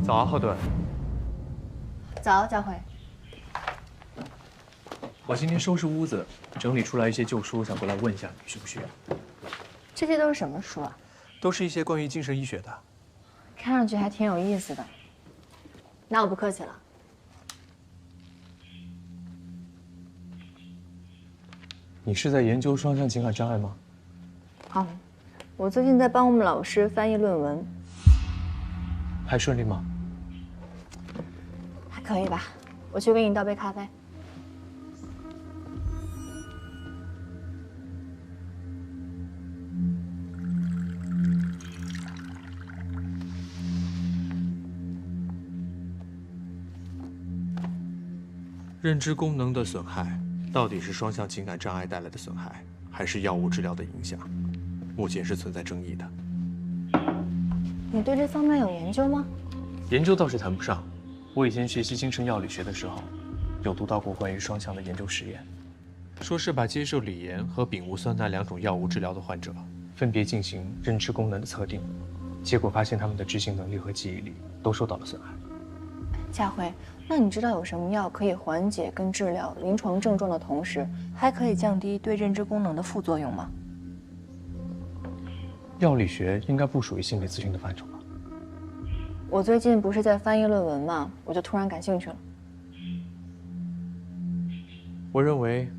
早啊，贺顿。早，佳慧。我今天收拾屋子，整理出来一些旧书，想过来问一下你需不需要。这些都是什么书啊？都是一些关于精神医学的。看上去还挺有意思的。那我不客气了。你是在研究双向情感障碍吗？好，我最近在帮我们老师翻译论文，还顺利吗？还可以吧。我去给你倒杯咖啡。认知功能的损害，到底是双向情感障碍带来的损害，还是药物治疗的影响？目前是存在争议的。你对这方面有研究吗？研究倒是谈不上，我以前学习精神药理学的时候，有读到过关于双向的研究实验，说是把接受锂盐和丙戊酸钠2种药物治疗的患者，分别进行认知功能的测定，结果发现他们的执行能力和记忆力都受到了损害。佳慧，那你知道有什么药可以缓解跟治疗临床症状的同时，还可以降低对认知功能的副作用吗？药理学应该不属于心理咨询的范畴吧？我最近不是在翻译论文嘛，我就突然感兴趣了。我认为，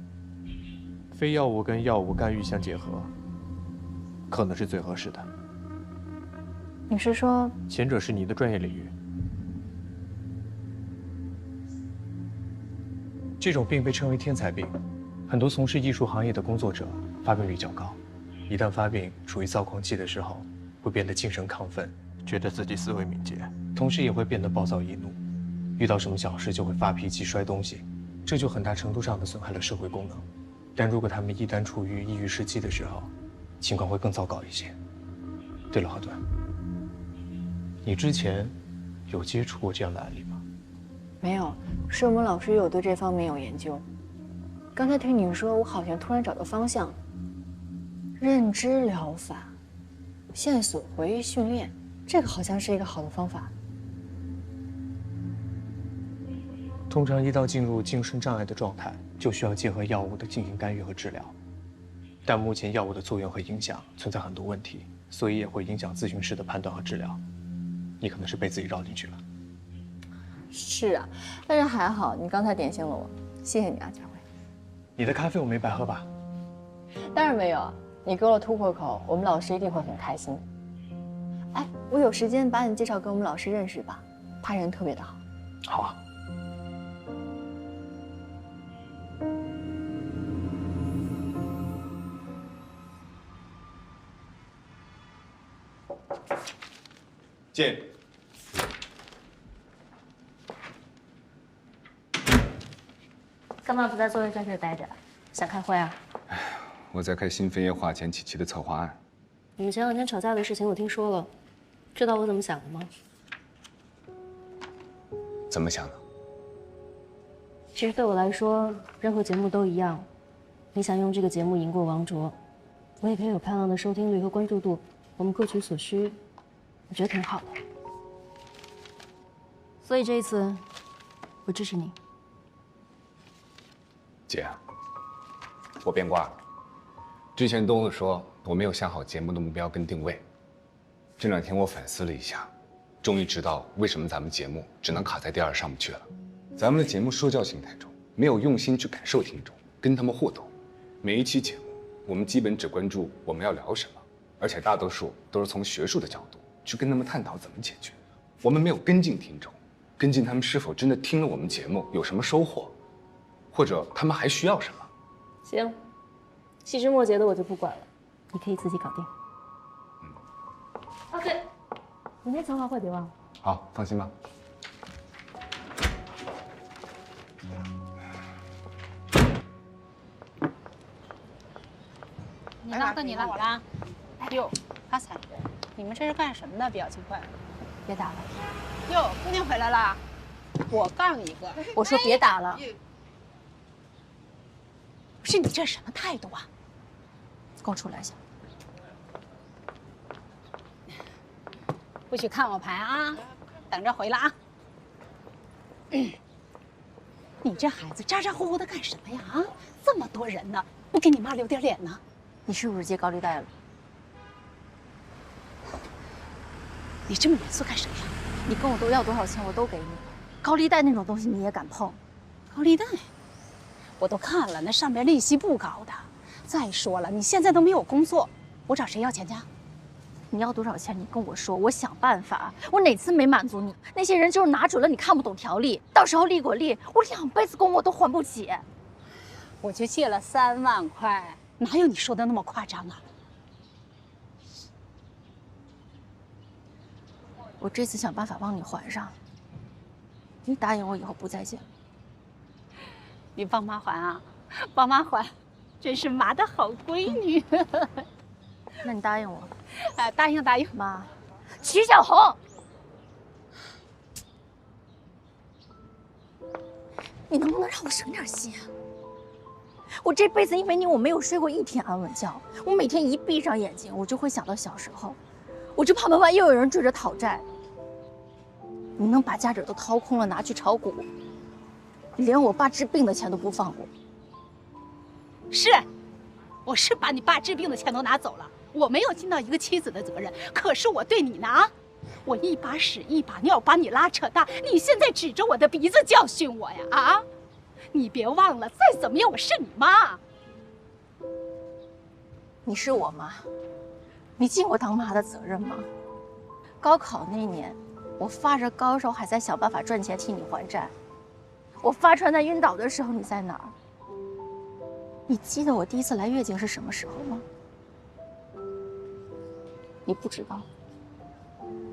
非药物跟药物干预相结合，可能是最合适的。你是说，前者是你的专业领域。这种病被称为天才病，很多从事艺术行业的工作者发病率较高。一旦发病，处于躁狂期的时候，会变得精神亢奋，觉得自己思维敏捷，同时也会变得暴躁易怒，遇到什么小事就会发脾气、摔东西，这就很大程度上的损害了社会功能。但如果他们一旦处于抑郁时期的时候，情况会更糟糕一些。对了，贺顿，你之前有接触过这样的案例吗？没有，是我们老师有对这方面有研究。刚才听你说，我好像突然找到方向。认知疗法、线索回忆训练，这个好像是一个好的方法。通常一到进入精神障碍的状态，就需要结合药物的进行干预和治疗。但目前药物的作用和影响存在很多问题，所以也会影响咨询师的判断和治疗。你可能是被自己绕进去了。是啊，但是还好你刚才点醒了我，谢谢你啊，佳慧。你的咖啡我没白喝吧？当然没有，你给我突破口，我们老师一定会很开心。哎，我有时间把你介绍给我们老师认识吧，他人特别的好。好啊。进。干嘛不在座位在这待着？想开会啊？我在开新飞业化前期期的策划案。你们前2天吵架的事情我听说了，知道我怎么想的吗？怎么想的？其实对我来说，任何节目都一样。你想用这个节目赢过王卓，我也可以有漂亮的收听率和关注度，我们各取所需，我觉得挺好的。所以这一次，我支持你。姐，我变卦了。之前东子说我没有想好节目的目标跟定位，这2天我反思了一下，终于知道为什么咱们节目只能卡在第2上不去了。咱们的节目说教性太重，没有用心去感受听众，跟他们互动。每一期节目，我们基本只关注我们要聊什么，而且大多数都是从学术的角度去跟他们探讨怎么解决。我们没有跟进听众，跟进他们是否真的听了我们节目有什么收获，或者他们还需要什么。行，细枝末节的我就不管了，你可以自己搞定。哦对，明天策划会别忘了。好，放心吧。你呢？到你了，我啦。哟，阿彩，你们这是干什么呢？表情快。别打了。哟，姑娘回来啦。我杠一个。我说别打了。不是你这什么态度啊？跟我出来一下。不许看我牌啊！等着回来啊。你这孩子咋咋呼呼的干什么呀？啊，这么多人呢，不给你妈留点脸呢？你是不是借高利贷了？你这么严肃干什么呀？你跟我都要多少钱，我都给你。高利贷那种东西你也敢碰？高利贷，我都看了，那上面利息不高的。再说了，你现在都没有工作，我找谁要钱去？你要多少钱？你跟我说，我想办法。我哪次没满足你？那些人就是拿准了你看不懂条例，到时候利滚利，我2辈子工我都还不起。我就借了3万块，哪有你说的那么夸张啊？我这次想办法帮你还上。你答应我以后不再借。你帮妈还啊，帮妈还，真是妈的好闺女。那你答应我？答应答应。妈，曲小红，你能不能让我省点心啊？我这辈子因为你，我没有睡过1天安稳觉。我每天一闭上眼睛，我就会想到小时候，我就怕门外又有人追着讨债。你能把家底都掏空了拿去炒股，连我爸治病的钱都不放过。是，我是把你爸治病的钱都拿走了，我没有尽到一个妻子的责任。可是我对你呢啊，我一把屎一把尿把你拉扯大，你现在指着我的鼻子教训我呀啊！你别忘了，再怎么样我是你妈。你是我妈，你尽我当妈的责任吗？高考那年，我发着高烧还在想办法赚钱替你还债。我发传单晕倒的时候，你在哪儿？你记得我第一次来月经是什么时候吗？你不知道，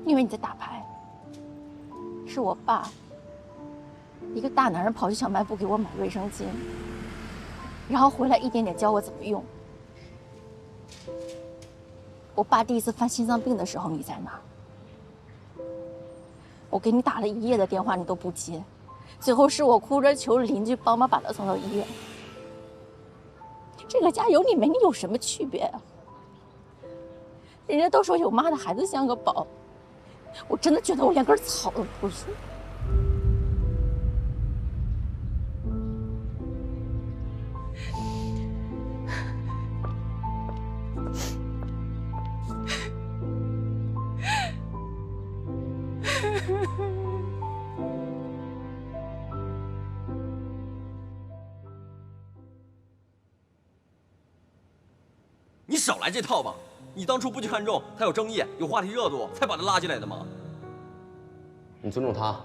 因为你在打牌。是我爸，一个大男人跑去小卖部给我买卫生巾，然后回来一点点教我怎么用。我爸第一次犯心脏病的时候，你在哪儿？我给你打了1夜的电话，你都不接，最后是我哭着求邻居帮忙把他送到医院。这个家有你没你有什么区别啊？人家都说有妈的孩子像个宝，我真的觉得我连根草都不是。你少来这套吧！你当初不就看中他有争议、有话题热度，才把他拉进来的吗？你尊重他，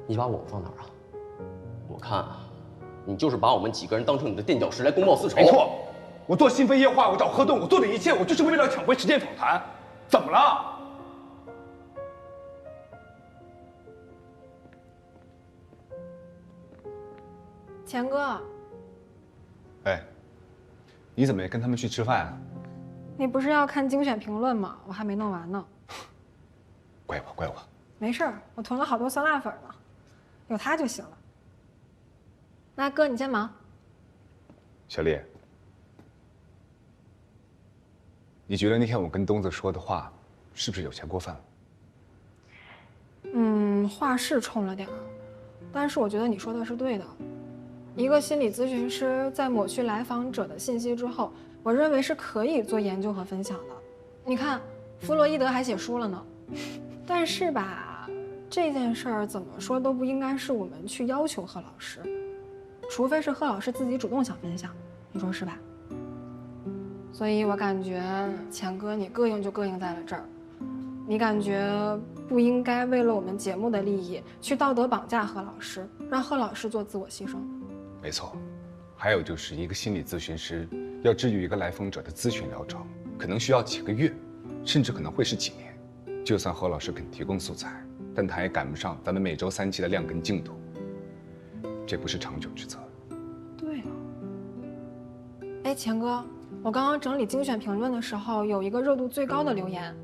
你把我放哪儿啊？我看啊，你就是把我们几个人当成你的垫脚石来公报私仇。没错，我做新飞夜话，我找何顿，我做的一切，我就是为了抢回时间访谈。怎么了？钱哥，哎，你怎么也跟他们去吃饭啊？你不是要看精选评论吗？我还没弄完呢。怪我，怪我。没事儿，我囤了好多酸辣粉呢，有它就行了。那哥，你先忙。小丽，你觉得那天我跟东子说的话，是不是有些过分了？话是冲了点儿，但是我觉得你说的是对的。一个心理咨询师在抹去来访者的信息之后，我认为是可以做研究和分享的。你看，弗洛伊德还写书了呢。但是吧，这件事儿怎么说都不应该是我们去要求贺老师，除非是贺老师自己主动想分享，你说是吧？所以我感觉钱哥你膈应就膈应在了这儿，你感觉不应该为了我们节目的利益去道德绑架贺老师，让贺老师做自我牺牲。没错，还有就是一个心理咨询师要治愈一个来访者的咨询疗程，可能需要几个月，甚至可能会是几年。就算何老师肯提供素材，但他也赶不上咱们每周3期的量跟进度，这不是长久之策。对啊。哎，钱哥，我刚刚整理精选评论的时候，有一个热度最高的留言，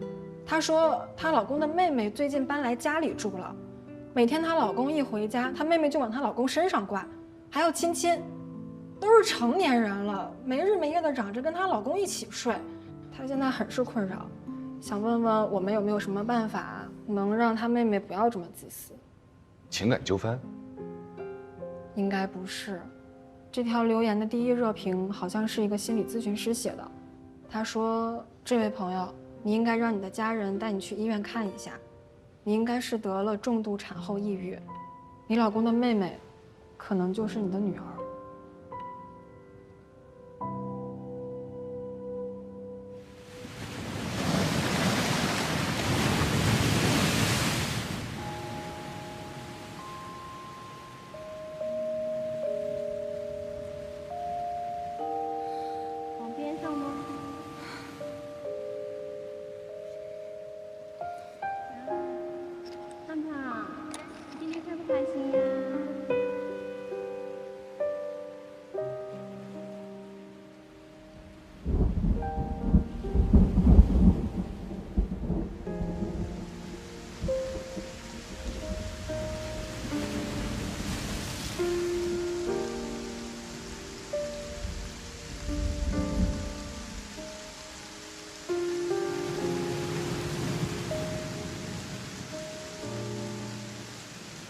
她说她老公的妹妹最近搬来家里住了，每天她老公一回家，她妹妹就往她老公身上挂，还要亲亲，都是成年人了，没日没夜的嚷着跟她老公一起睡，她现在很是困扰，想问问我们有没有什么办法能让他妹妹不要这么自私。情感纠纷？应该不是。这条留言的第一热评好像是一个心理咨询师写的。他说：“这位朋友，你应该让你的家人带你去医院看一下，你应该是得了重度产后抑郁，你老公的妹妹，可能就是你的女儿。”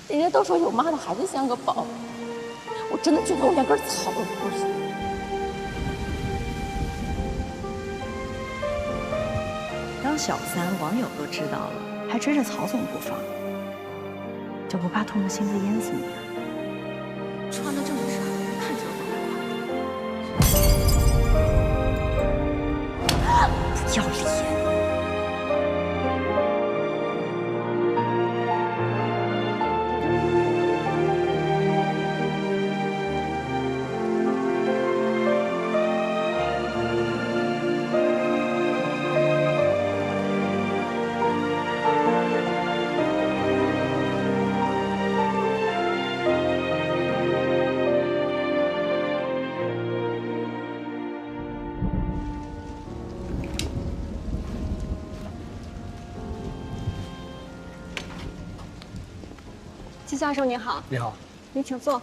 人家都说有妈的孩子像个宝，我真的觉得我连根草都不是。当小三，网友都知道了，还追着曹总不放，这不怕唾沫星子淹死你啊？穿的这么少，看着我不要脸！季教授您好。你好。您请坐。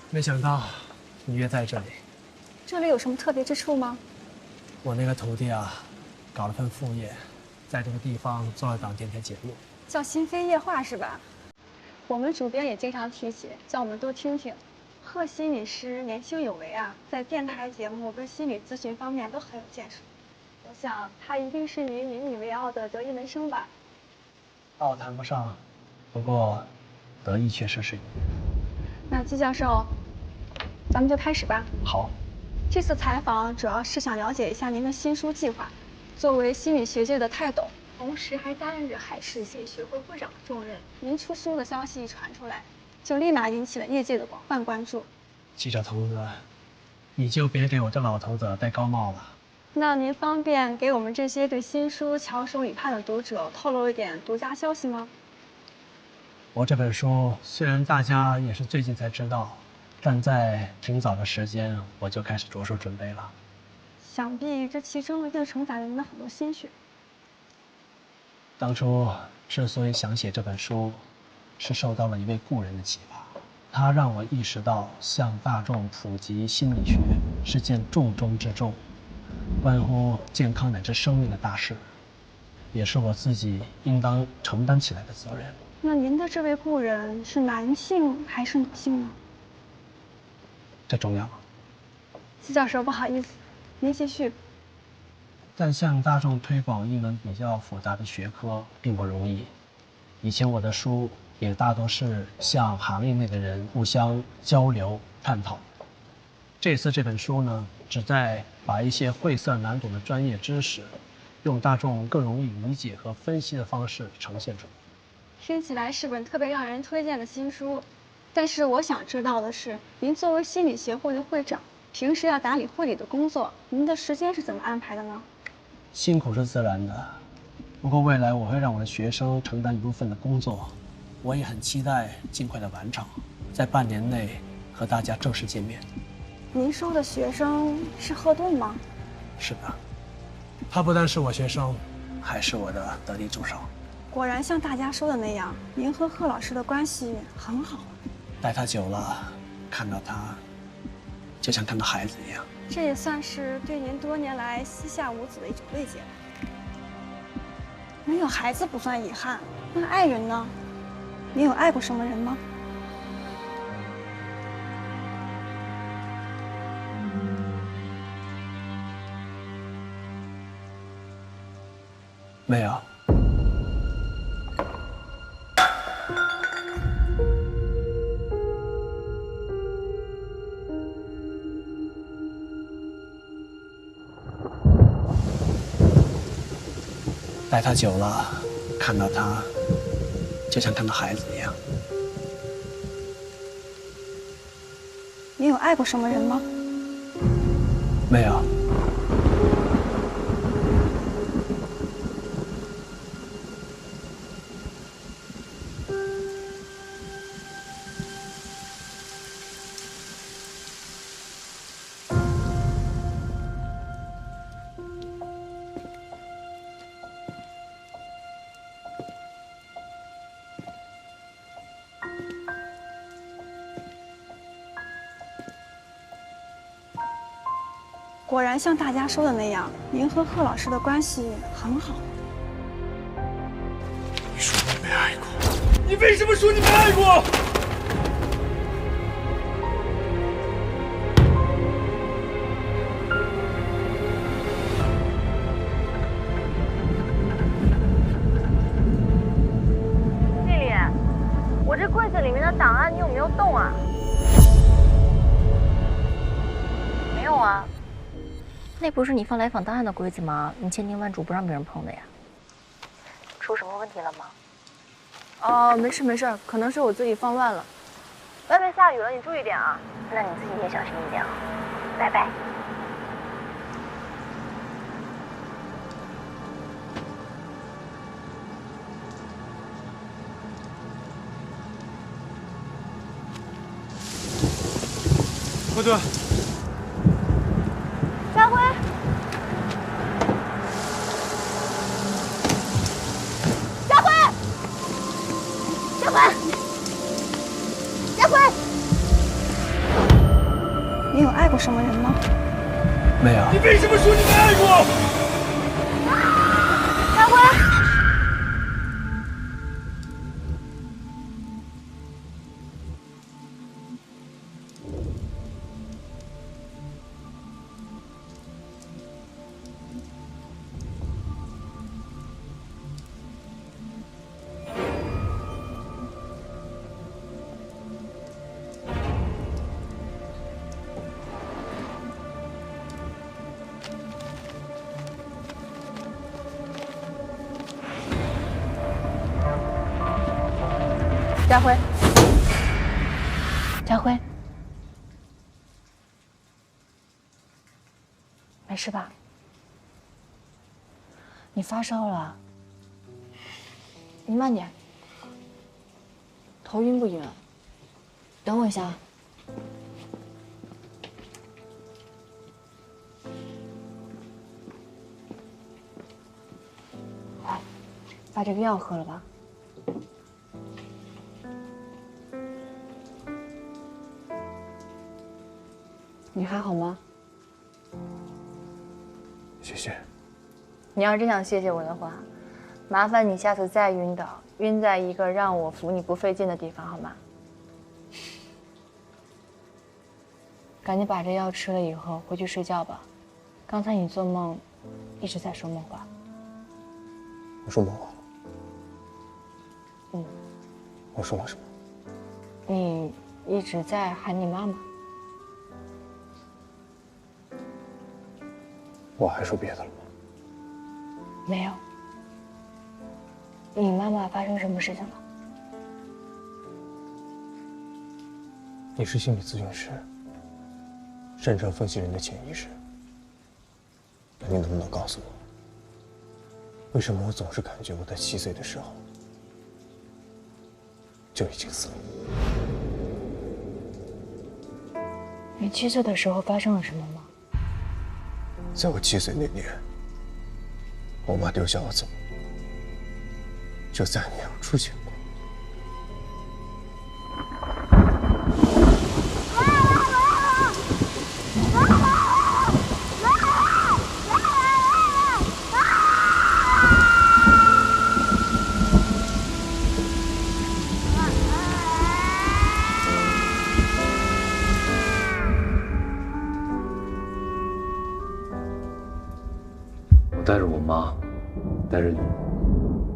没想到你约在这里。这里有什么特别之处吗？我那个徒弟啊，搞了份副业，在这个地方做了档电台节目，叫《心飞夜话》是吧？我们主编也经常提起，叫我们多听听。贺心理师年轻有为啊，在电台节目跟心理咨询方面都很有建树。我想他一定是你引以为傲的得意门生吧。傲谈不上，不过得意确实是有。那季教授，咱们就开始吧。好。这次采访主要是想了解一下您的新书计划。作为心理学界的泰斗，同时还担任着海事心理学会会长的重任，您出书的消息一传出来，就立马引起了业界的广泛关注。记者头子，你就别给我这老头子戴高帽了。那您方便给我们这些对新书翘首以盼的读者透露一点独家消息吗？我这本书虽然大家也是最近才知道，但在挺早的时间我就开始着手准备了。想必这其中一定承载了您的很多心血。当初之所以想写这本书，是受到了一位故人的启发，他让我意识到向大众普及心理学是件重中之重，关乎健康乃至生命的大事，也是我自己应当承担起来的责任。那您的这位故人是男性还是女性呢？这重要吗？季教授，不好意思，您继续。但向大众推广一门比较复杂的学科并不容易。以前我的书也大多是向行业内的人互相交流探讨。这次这本书呢，旨在把一些晦涩难懂的专业知识，用大众更容易理解和分析的方式呈现出来。听起来是本特别让人推荐的新书，但是我想知道的是，您作为心理协会的会长，平时要打理会里的工作，您的时间是怎么安排的呢？辛苦是自然的，不过未来我会让我的学生承担一部分的工作，我也很期待尽快的完成，在半年内和大家正式见面。您说的学生是贺顿吗？是的，他不但是我学生，还是我的得力助手。果然像大家说的那样，您和贺老师的关系很好。待他久了，看到他就像看到孩子一样。这也算是对您多年来膝下无子的一种慰藉了。没有孩子不算遗憾，那爱人呢？你有爱过什么人吗？没有。待他久了，看到他就像看到孩子一样。你有爱过什么人吗？没有。果然像大家说的那样，您和贺老师的关系很好。你说你没爱过，你为什么说你没爱过？丽丽，我这柜子里面的档案你有没有动啊？没有啊。那不是你放来访档案的柜子吗？你千叮万嘱不让别人碰的呀。出什么问题了吗？哦，没事没事，可能是我自己放乱了。外面下雨了，你注意点啊。那你自己也小心一点啊。拜拜。快队。家辉，家辉，家辉，家辉，你有爱过什么人吗？没有。你为什么说你没爱过？家辉。家辉，家辉，没事吧？你发烧了？你慢点。头晕不晕？等我一下。来，把这个药喝了吧。你还好吗？谢谢。你要真想谢谢我的话，麻烦你下次再晕倒，晕在一个让我扶你不费劲的地方，好吗？赶紧把这药吃了以后回去睡觉吧。刚才你做梦，一直在说梦话。我说梦话。嗯。我说了什么？你一直在喊你妈妈。我还说别的了吗？没有。你妈妈发生什么事情了？你是心理咨询师，擅长分析人的潜意识。那你能不能告诉我，为什么我总是感觉我在7岁的时候就已经死了？你7岁的时候发生了什么吗？在我7岁那年，我妈丢下我走，就再也没有出现过。带着我妈，带着你，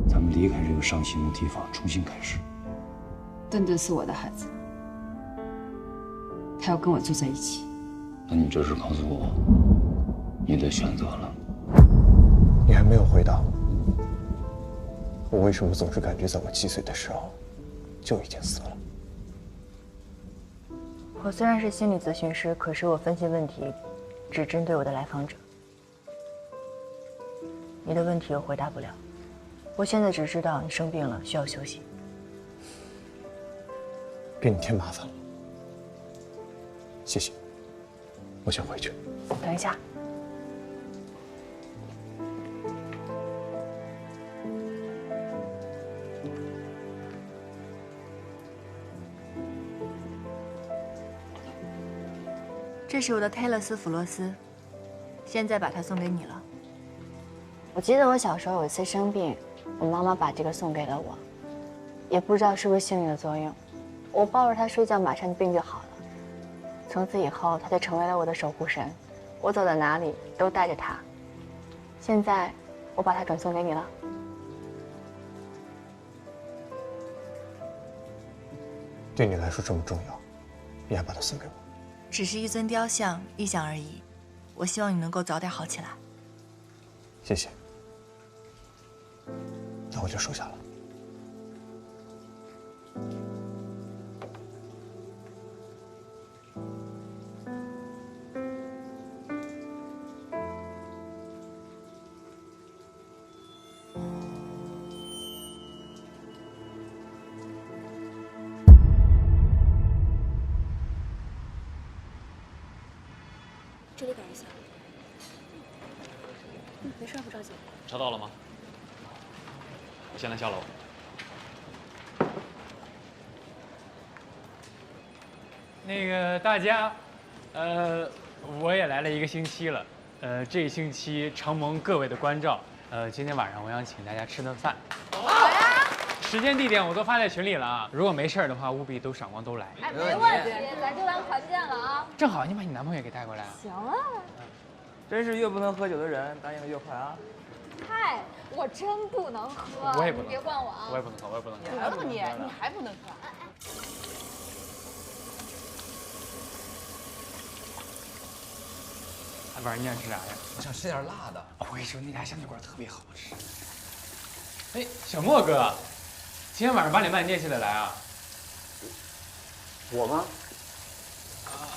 咱们离开这个伤心的地方，重新开始。顿顿是我的孩子，他要跟我住在一起。那你这是告诉我，你的选择了。你还没有回答我为什么总是感觉在我7岁的时候就已经死了。我虽然是心理咨询师，可是我分析问题只针对我的来访者。你的问题我回答不了，我现在只知道你生病了，需要休息。给你添麻烦了，谢谢。我先回去。等一下。这是我的泰勒斯弗罗斯，现在把它送给你了。我记得我小时候有一次生病，我妈妈把这个送给了我，也不知道是不是心理的作用，我抱着它睡觉，马上病就好了。从此以后，它就成为了我的守护神，我走到哪里都带着它。现在，我把它转送给你了。对你来说这么重要，你还把它送给我？只是一尊雕像，一想而已。我希望你能够早点好起来。谢谢。那我就收下了。这里改一下。没事，不着急。查到了吗？我现在下楼。那个大家，我也来了1个星期了，这1星期承蒙各位的关照，今天晚上我想请大家吃顿饭。好呀。时间地点我都发在群里了啊，如果没事的话，务必都闪光都来。哎，没问题，咱就当团建了啊。正好你把你男朋友也给带过来。行啊。真是越不能喝酒的人，答应的越快啊！嗨，我真不能喝，我也不能，别惯我啊！我也不能喝，我也不能喝。得了你还不能喝？哎，晚上你想吃啥呀？我想吃点辣的。我跟你说，那家香酒馆特别好吃。哎，小莫哥，今天晚上8点半你也记得来啊？我吗？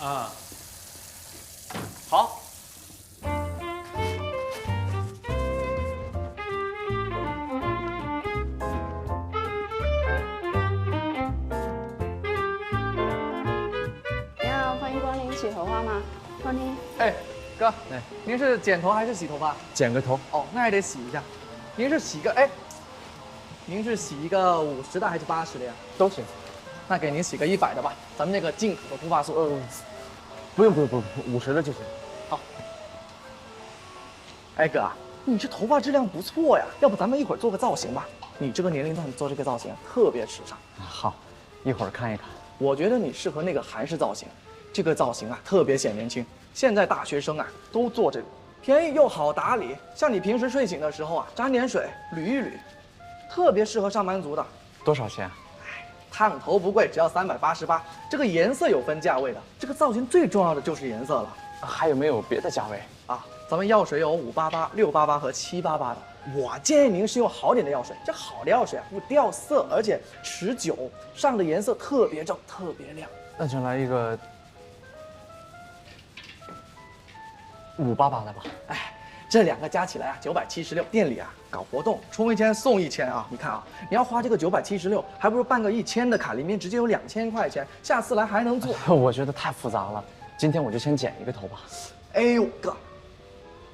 啊。好。你好，欢迎光临，洗头发吗？光临。哎，哥，您是剪头还是洗头发？剪个头。哦，那还得洗一下。您是洗个您是洗一个50的还是80的呀？都行。那给您洗个100的吧，咱们那个进口的护发素。不用，50的就行。好。哎哥，你这头发质量不错呀，要不咱们一会儿做个造型吧？你这个年龄段做这个造型特别时尚。好，一会儿看一看。我觉得你适合那个韩式造型，这个造型啊特别显年轻。现在大学生啊都做这个，便宜又好打理。像你平时睡醒的时候啊，沾点水捋一捋，特别适合上班族的。多少钱？烫头不贵，只要388。这个颜色有分价位的，这个造型最重要的就是颜色了。还有没有别的价位啊？咱们药水有588、688和788的。我建议您是用好点的药水，这好的药水啊不掉色，而且持久，上的颜色特别正，特别亮。那就来一个588的吧。哎，这2个加起来啊976，店里啊搞活动，充1000送1000啊！你看啊，你要花这个976，还不如办个1000的卡，里面直接有2000块钱，下次来还能做。我觉得太复杂了，今天我就先剪一个头吧。哎呦哥，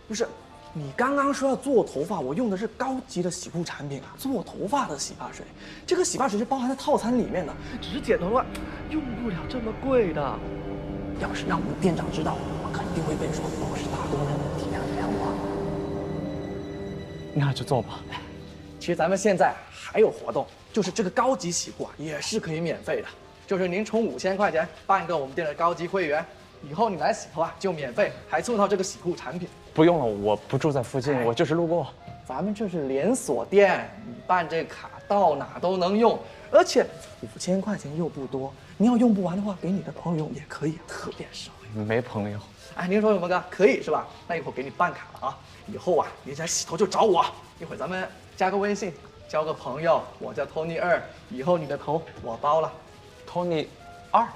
不是，你刚刚说要做头发，我用的是高级的洗护产品啊，做头发的洗发水，这个洗发水是包含在套餐里面的，只是剪头发用不了这么贵的。要是让我们店长知道，我肯定会被说都是打工人体谅我。那就做吧。其实咱们现在还有活动，就是这个高级洗护啊，也是可以免费的。就是您充5000块钱办一个我们店的高级会员，以后你来洗头啊就免费，还送套这个洗护产品。不用了，我不住在附近，我就是路过。咱们这是连锁店，你办这卡到哪都能用，而且5000块钱又不多，你要用不完的话，给你的朋友用也可以，特别实惠。没朋友。哎，您说什么哥？可以是吧？那一会儿给你办卡了啊，以后啊，你想洗头就找我，一会儿咱们加个微信，交个朋友，我叫 Tony 2，以后你的头我包了。Tony 2，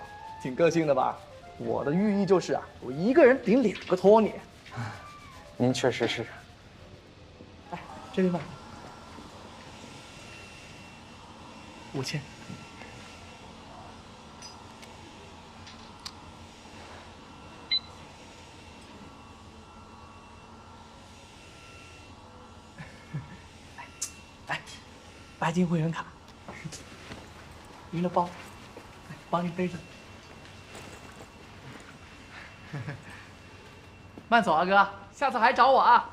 挺个性的吧？我的寓意就是啊，我一个人顶2个托尼。您确实是。哎，这一份5000。哎，白金会员卡，您的包，来帮您背着。慢走啊，哥，下次还找我啊。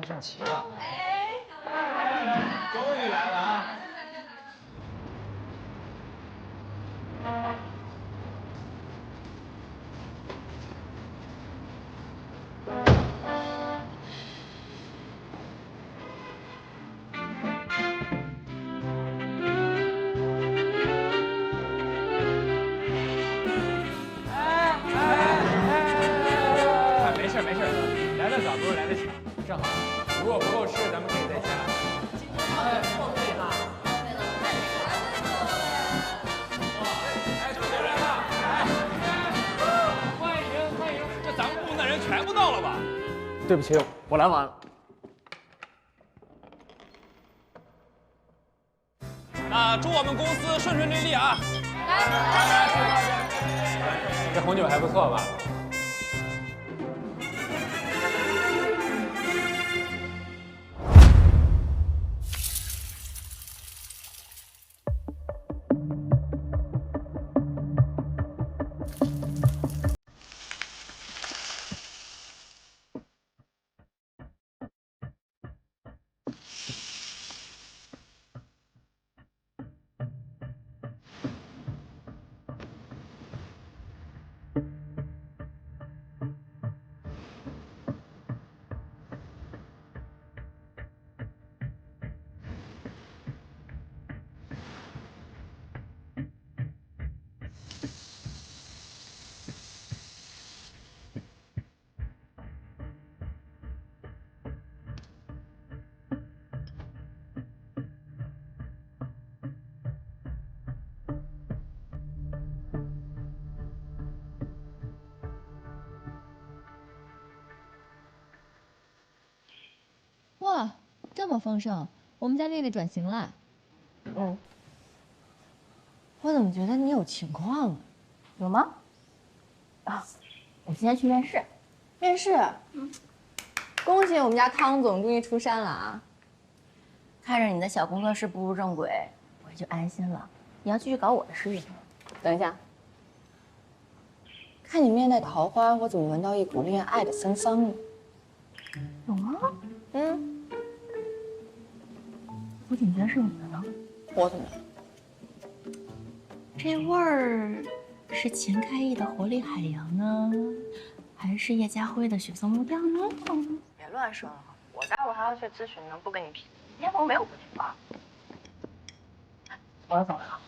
上齐了，终于来了啊！没事没事，来得早不如来得巧，正好。如果不够吃，咱们可以再加。哎，后退了，哎，主持人啊，欢迎欢迎！这咱们部的人全部到了吧？对不起，我来晚了。那祝我们公司顺顺利利啊！这红酒还不错吧？哇，这么丰盛！我们家丽丽转型了。嗯，我怎么觉得你有情况啊？有吗？啊，我今天去面试。面试？恭喜我们家汤总终于出山了啊！看着你的小工作室步入正轨，我就安心了。你要继续搞我的事业。等一下，看你面带桃花，我怎么闻到一股恋爱的芬芳呢？有吗？嗯。我怎么觉得是你的呢？我怎么了？这味儿是钱开义的活力海洋呢，还是叶家辉的血色木调呢？别乱说了，我待会儿还要去咨询呢，不跟你拼。今天我没有过去吧？我要走了。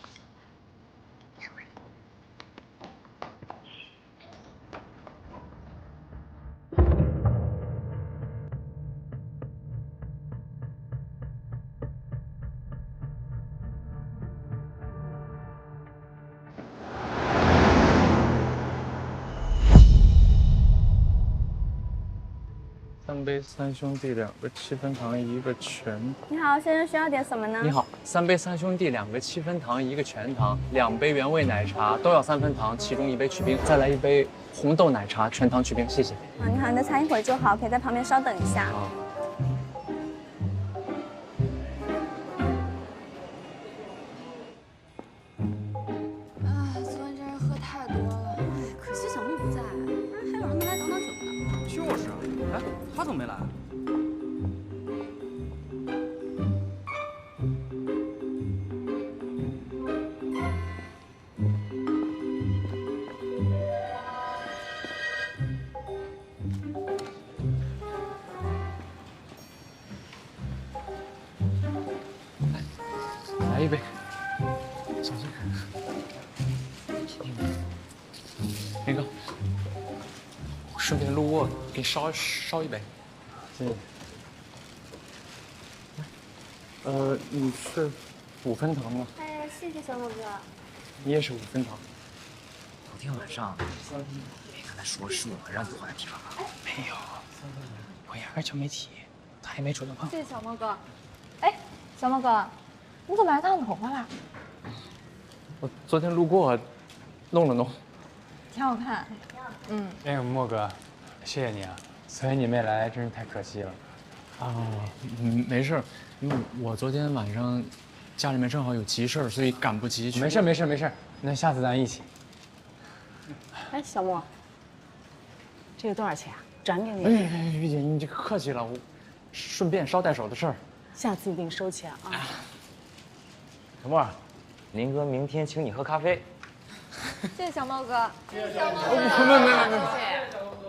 3 3杯3兄弟2个7分糖1个全。你好，先生需要点什么呢？你好，3杯3兄弟2个7分糖1个全糖，2杯原味奶茶都要3分糖，其中1杯去冰，再来1杯红豆奶茶全糖去冰，谢谢。你好，你的餐一会儿就好，可以在旁边稍等一下。好。昨天真是喝太多了，可惜小梦不在，不然还有人能来挡挡酒呢。就是，哎，他怎么没来？来1杯，小心。那个，顺便路过，给你烧1杯。谢谢。你是5分糖吗？哎，谢谢小某哥。你也是5分糖。昨天晚上没跟他说是我们让你换的地方吗？没有，我压根就没提，他也没主动碰。谢谢小莫哥。哎，小莫哥，你怎么还烫头发啦？我昨天路过，弄了弄，挺好看。那个莫哥，谢谢你啊，昨天你没来，真是太可惜了。没事，因为我昨天晚上家里面正好有急事儿，所以赶不及去。没事，那下次咱一起。哎，小莫，这个多少钱啊？转给你。哎，于姐，你这客气了，我顺便捎带手的事儿。下次一定收钱啊。小莫，林哥明天请你喝咖啡。谢谢小莫哥。谢谢小莫哥。没。谢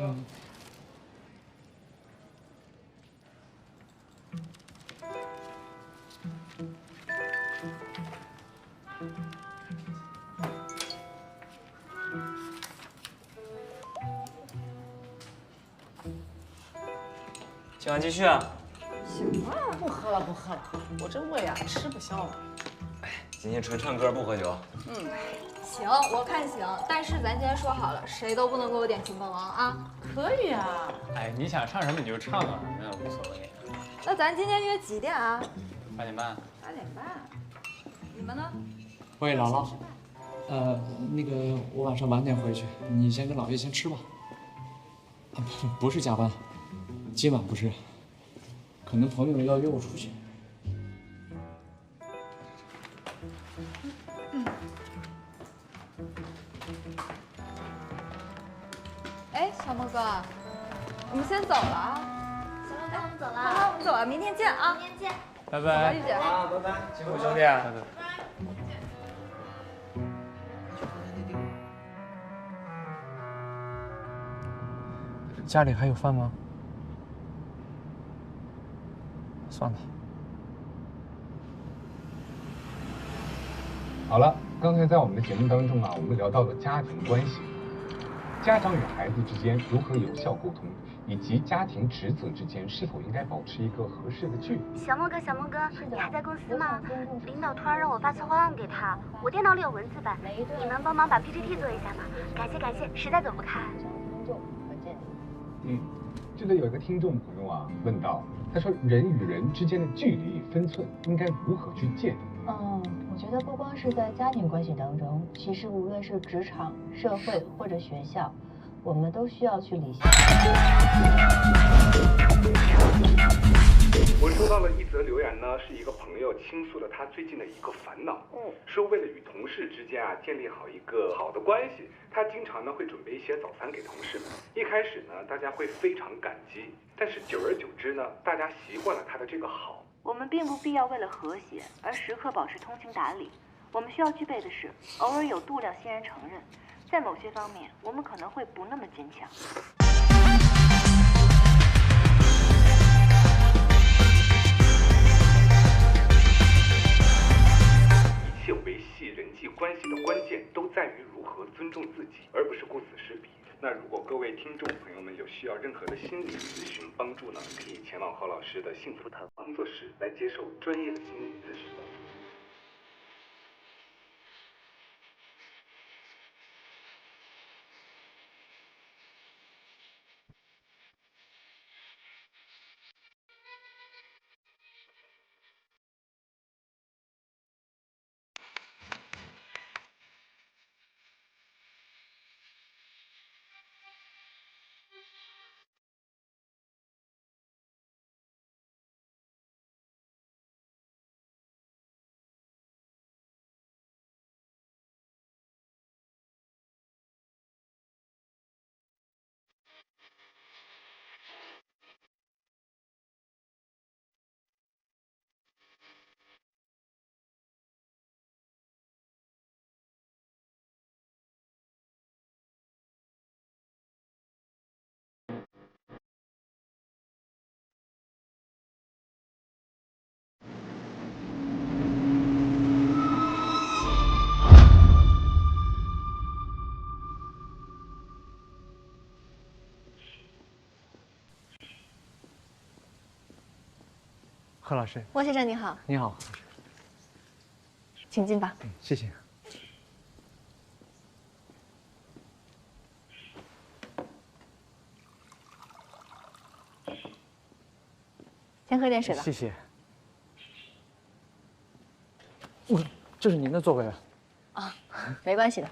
谢。今晚继续啊！行了，不喝了，我这胃啊吃不消了。今天纯唱歌不喝酒。行，我看行，但是咱今天说好了，谁都不能给我点《秦凤王》啊。可以啊。哎，你想唱什么你就唱啊，那无所谓。那咱今天约几点啊8点半。8点半。你们呢？喂，姥姥，那个我晚上晚点回去，你先跟老爷先吃吧。不是加班。今晚不是，可能朋友要约我出去。哎，小莫哥，我们先走了啊。小莫哥，我们走了。好，我们走了，明天见啊。明天见。拜拜。好，玉姐。啊，拜拜，辛苦兄弟啊。拜拜。家里还有饭吗？算了。好了，刚才在我们的节目当中啊，我们聊到了家庭关系，家长与孩子之间如何有效沟通，以及家庭职责之间是否应该保持一个合适的距离。小莫哥，你还在公司吗？领导突然让我发策划案给他，我电脑里有文字版，你能帮忙把 PPT 做一下吗？感谢，实在走不开。这里有一个听众朋友啊问到，他说人与人之间的距离分寸应该如何去界定？我觉得不光是在家庭关系当中，其实无论是职场、社会或者学校，我们都需要去理性。我收到了一则留言呢，是一个朋友倾诉了他最近的一个烦恼。说为了与同事之间啊建立好一个好的关系，他经常呢会准备一些早餐给同事们。一开始呢，大家会非常感激，但是久而久之呢，大家习惯了他的这个好。我们并不必要为了和谐而时刻保持通情达理，我们需要具备的是偶尔有度量欣然承认，在某些方面我们可能会不那么坚强。一切维系人际关系的关键都在于如何尊重自己，而不是顾此失彼。那如果各位听众朋友们有需要任何的心理咨询帮助呢，可以前往何老师的幸福谈工作室来接受专业的心理咨询。贺老师。莫先生你好。你好。请进吧。谢谢。先喝点水吧。谢谢。这是您的座位啊。啊，没关系的。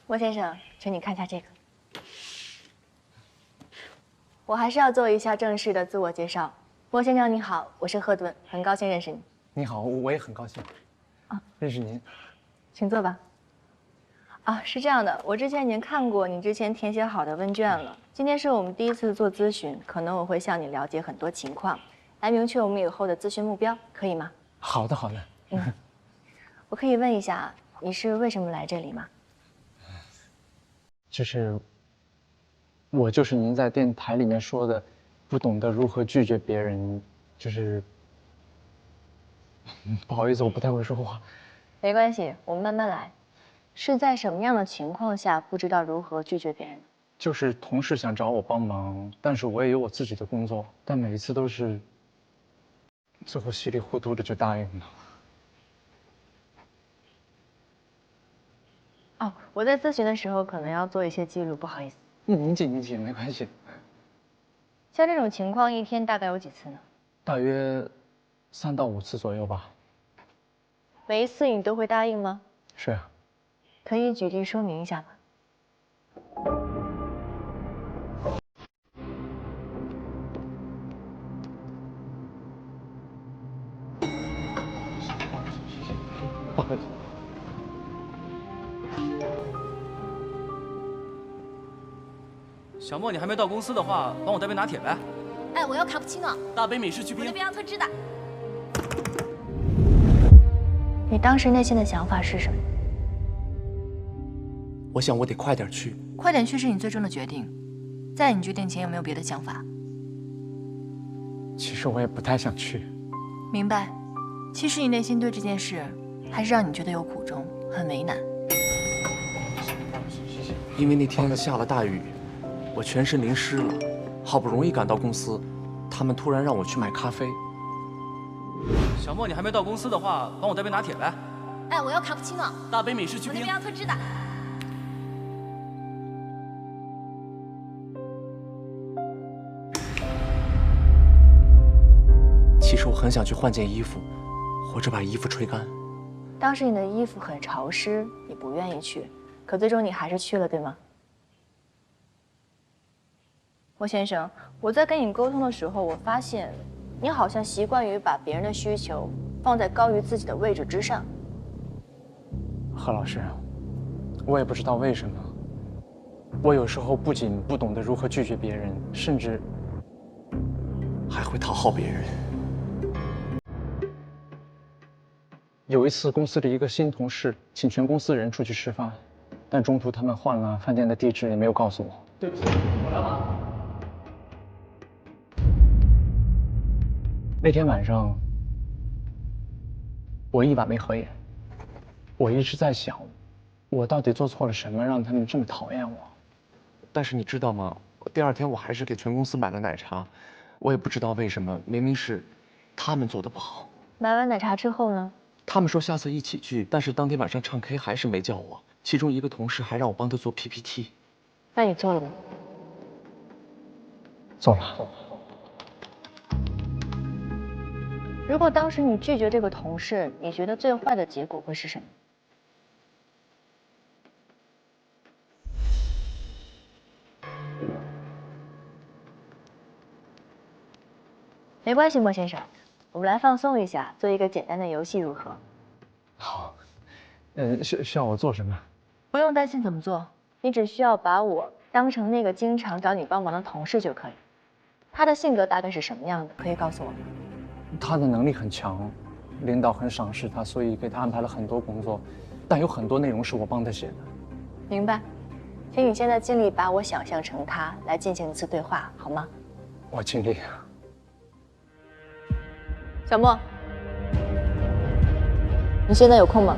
莫先生，请你看一下这个。我还是要做一下正式的自我介绍。莫先生你好，我是贺顿，很高兴认识你。你好，我也很高兴。认识您。请坐吧。啊，是这样的，我之前已经看过你之前填写好的问卷了。今天是我们第一次做咨询，可能我会向你了解很多情况，来明确我们以后的咨询目标，可以吗？好的，好的。我可以问一下，你是为什么来这里吗？我就是您在电台里面说的，不懂得如何拒绝别人，不好意思，我不太会说话。没关系，我们慢慢来。是在什么样的情况下不知道如何拒绝别人？就是同事想找我帮忙，但是我也有我自己的工作，但每一次都是最后稀里糊涂的就答应了。哦，我在咨询的时候可能要做一些记录，不好意思。您请，没关系。像这种情况，一天大概有几次呢？大约3到5次左右吧。每一次你都会答应吗？是啊。可以举例说明一下吗？不好意思。小莫，你还没到公司的话，帮我带杯拿铁呗。哎，我要卡布奇诺，大杯美式去冰。我那边要特制的。你当时内心的想法是什么？我想我得快点去。快点去是你最终的决定，在你决定前有没有别的想法？其实我也不太想去。明白。其实你内心对这件事还是让你觉得有苦衷，很为难。因为那天下了大雨，我全身淋湿了，好不容易赶到公司，他们突然让我去买咖啡。小莫，你还没到公司的话，帮我带杯拿铁呗。哎，我要卡布奇诺，大杯美式去冰。我那边要特制的。其实我很想去换件衣服，或者把衣服吹干。当时你的衣服很潮湿，你不愿意去，可最终你还是去了，对吗？莫先生，我在跟你沟通的时候，我发现你好像习惯于把别人的需求放在高于自己的位置之上。贺老师，我也不知道为什么，我有时候不仅不懂得如何拒绝别人，甚至还会讨好别人。有一次，公司的一个新同事请全公司人出去吃饭，但中途他们换了饭店的地址，也没有告诉我。对不起，我来了。那天晚上，我一晚没合眼。我一直在想，我到底做错了什么，让他们这么讨厌我？但是你知道吗？第2天我还是给全公司买了奶茶，我也不知道为什么，明明是他们做的不好。买完奶茶之后呢？他们说下次一起去，但是当天晚上唱 K 还是没叫我。其中一个同事还让我帮他做 PPT。那你做了吗？做了。如果当时你拒绝这个同事，你觉得最坏的结果会是什么？没关系，莫先生，我们来放松一下，做一个简单的游戏如何？好。需要我做什么？不用担心怎么做，你只需要把我当成那个经常找你帮忙的同事就可以。他的性格大概是什么样的？可以告诉我吗？他的能力很强，领导很赏识他，所以给他安排了很多工作，但有很多内容是我帮他写的。明白，请你现在尽力把我想象成他，来进行一次对话，好吗？我尽力。小莫，你现在有空吗？